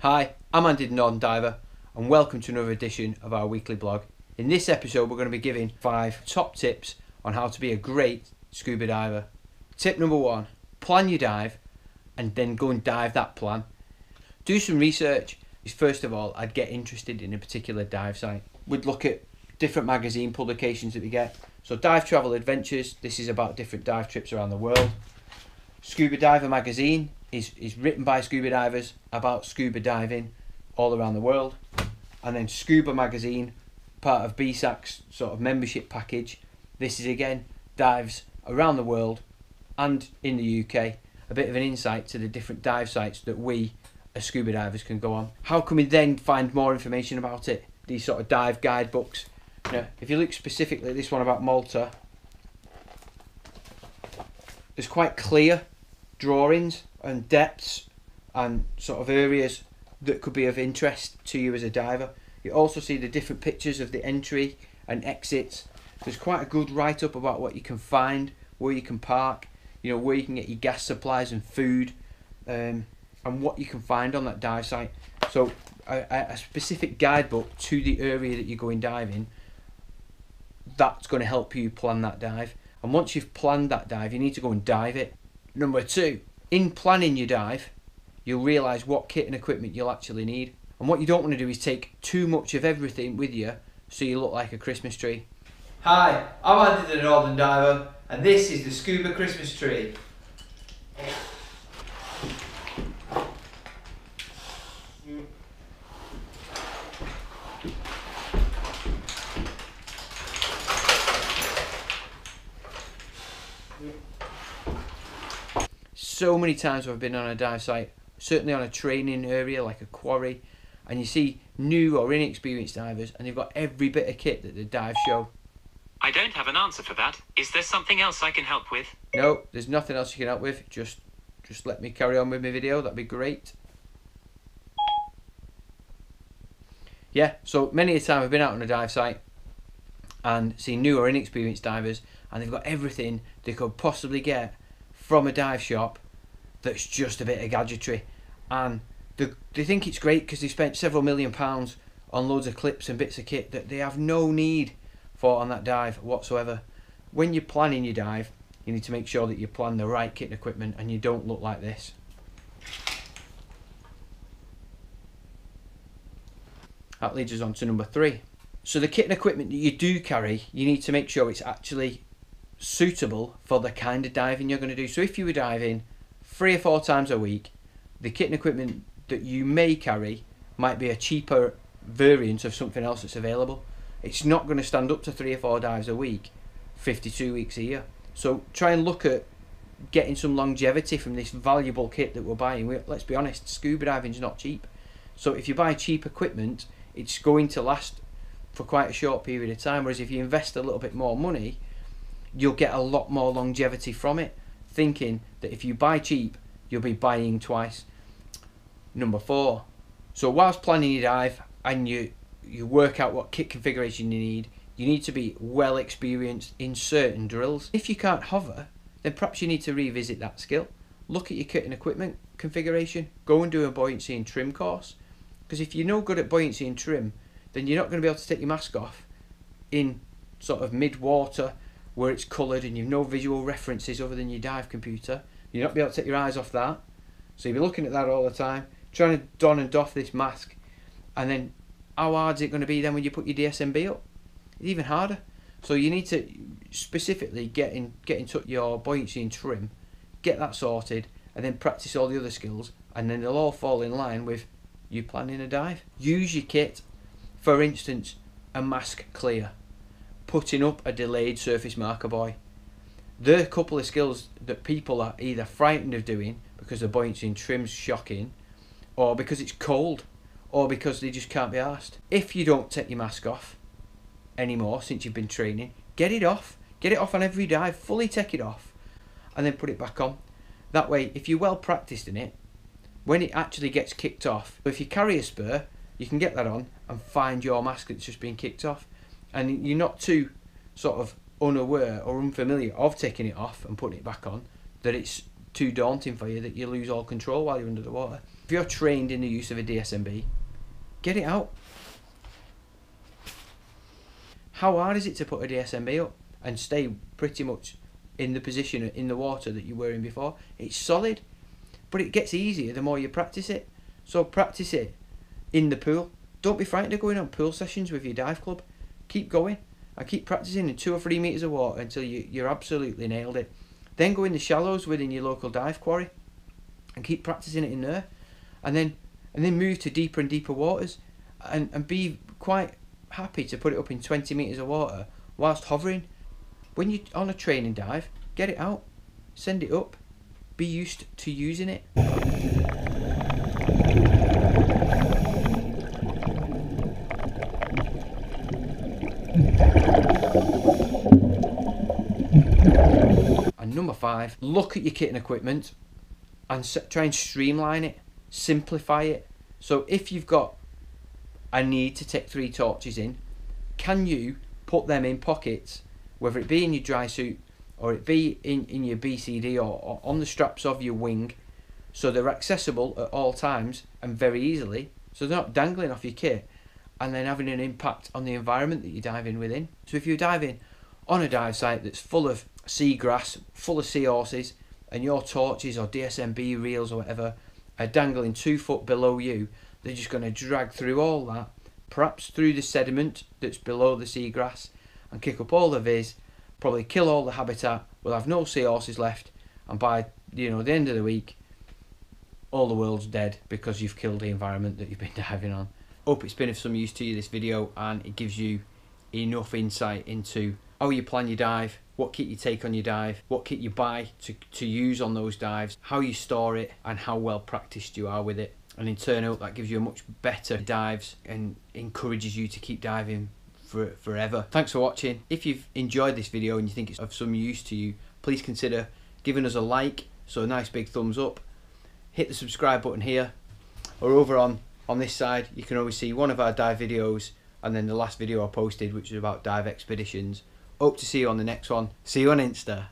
Hi, I'm Andy the Northern Diver and welcome to another edition of our weekly blog. In this episode we're going to be giving 5 top tips on how to be a great scuba diver. Tip number 1, plan your dive and then go and dive that plan. Do some research. First of all, I'd get interested in a particular dive site. We'd look at different magazine publications that we get. So Dive Travel Adventures, this is about different dive trips around the world. Scuba Diver magazine is written by scuba divers about scuba diving all around the world. And then Scuba magazine, part of BSAC's sort of membership package. This is again dives around the world and in the UK. A bit of an insight to the different dive sites that we as scuba divers can go on. How can we then find more information about it? These sort of dive guidebooks. You know, if you look specifically at this one about Malta, there's quite clear drawings and depths and sort of areas that could be of interest to you as a diver. You also see the different pictures of the entry and exits. There's quite a good write-up about what you can find, where you can park, you know, where you can get your gas supplies and food, and what you can find on that dive site. So a specific guidebook to the area that you're going diving, that's going to help you plan that dive. And once you've planned that dive, you need to go and dive it. Number 2, in planning your dive, you'll realise what kit and equipment you'll actually need. And what you don't want to do is take too much of everything with you so you look like a Christmas tree. Hi, I'm Andy the Northern Diver and this is the Scuba Christmas tree. So many times I've been on a dive site, certainly on a training area like a quarry, and you see new or inexperienced divers and they've got every bit of kit that the dive show. I don't have an answer for that. Is there something else I can help with? No, there's nothing else you can help with. Just let me carry on with my video, that'd be great. Yeah, so many a time I've been out on a dive site and seen new or inexperienced divers and they've got everything they could possibly get from a dive shop that's just a bit of gadgetry, and they think it's great because they spent several £1,000,000 on loads of clips and bits of kit that they have no need for on that dive whatsoever. When you're planning your dive, you need to make sure that you plan the right kit and equipment and you don't look like this. That leads us on to number 3. So the kit and equipment that you do carry, you need to make sure it's actually suitable for the kind of diving you're going to do. So if you were diving 3 or 4 times a week, the kit and equipment that you may carry might be a cheaper variant of something else that's available. It's not going to stand up to 3 or 4 dives a week, 52 weeks a year. So try and look at getting some longevity from this valuable kit that we're buying. Let's be honest, scuba diving is not cheap. So if you buy cheap equipment, it's going to last for quite a short period of time, whereas if you invest a little bit more money, you'll get a lot more longevity from it, thinking that if you buy cheap, you'll be buying twice. Number 4, so whilst planning your dive and you work out what kit configuration you need to be well experienced in certain drills. If you can't hover, then perhaps you need to revisit that skill. Look at your kit and equipment configuration, go and do a buoyancy and trim course, because if you're no good at buoyancy and trim, then you're not going to be able to take your mask off in sort of mid-water where it's coloured and you've no visual references other than your dive computer. You're not be able to take your eyes off that, so you'll be looking at that all the time, trying to don and doff this mask, and then how hard is it going to be then when you put your DSMB up? It's even harder. So you need to specifically get in touch your buoyancy and trim, get that sorted, and then practice all the other skills, and then they'll all fall in line with you planning a dive. Use your kit, for instance, a mask clear, putting up a delayed surface marker buoy. There are a couple of skills that people are either frightened of doing because the buoyancy and trim's shocking, or because it's cold, or because they just can't be arsed. If you don't take your mask off anymore since you've been training, get it off. Get it off on every dive, fully take it off, and then put it back on. That way, if you're well practiced in it, when it actually gets kicked off, if you carry a spur, you can get that on and find your mask that's just been kicked off, and you're not too sort of unaware or unfamiliar of taking it off and putting it back on, that it's too daunting for you that you lose all control while you're under the water. If you're trained in the use of a DSMB, get it out. How hard is it to put a DSMB up and stay pretty much in the position in the water that you were in before? It's solid, but it gets easier the more you practice it. So practice it in the pool. Don't be frightened of going on pool sessions with your dive club. Keep going and keep practicing in 2 or 3 meters of water until you're absolutely nailed it. Then go in the shallows within your local dive quarry and keep practicing it in there, and then move to deeper and deeper waters, and be quite happy to put it up in 20 meters of water whilst hovering. When you're on a training dive, get it out, send it up, be used to using it. And number 5, look at your kit and equipment and try and streamline it, simplify it. So if you've got a need to take 3 torches in, can you put them in pockets, whether it be in your dry suit or it be in your BCD or on the straps of your wing, so they're accessible at all times and very easily, so they're not dangling off your kit and then having an impact on the environment that you're diving within. So if you're diving on a dive site that's full of seagrass, full of seahorses, and your torches or DSMB reels or whatever are dangling 2 foot below you, they're just going to drag through all that, perhaps through the sediment that's below the seagrass, and kick up all the viz, probably kill all the habitat, we'll have no seahorses left, and by the end of the week, all the world's dead because you've killed the environment that you've been diving on. Hope it's been of some use to you, this video, and it gives you enough insight into how you plan your dive, what kit you take on your dive, what kit you buy to use on those dives, how you store it, and how well practiced you are with it. And in turn, I hope that gives you a much better dives and encourages you to keep diving forever. Thanks for watching. If you've enjoyed this video and you think it's of some use to you, please consider giving us a like, so a nice big thumbs up. Hit the subscribe button here, or over on this side you can always see one of our dive videos, and then the last video I posted, which was about dive expeditions. Hope to see you on the next one. See you on Insta.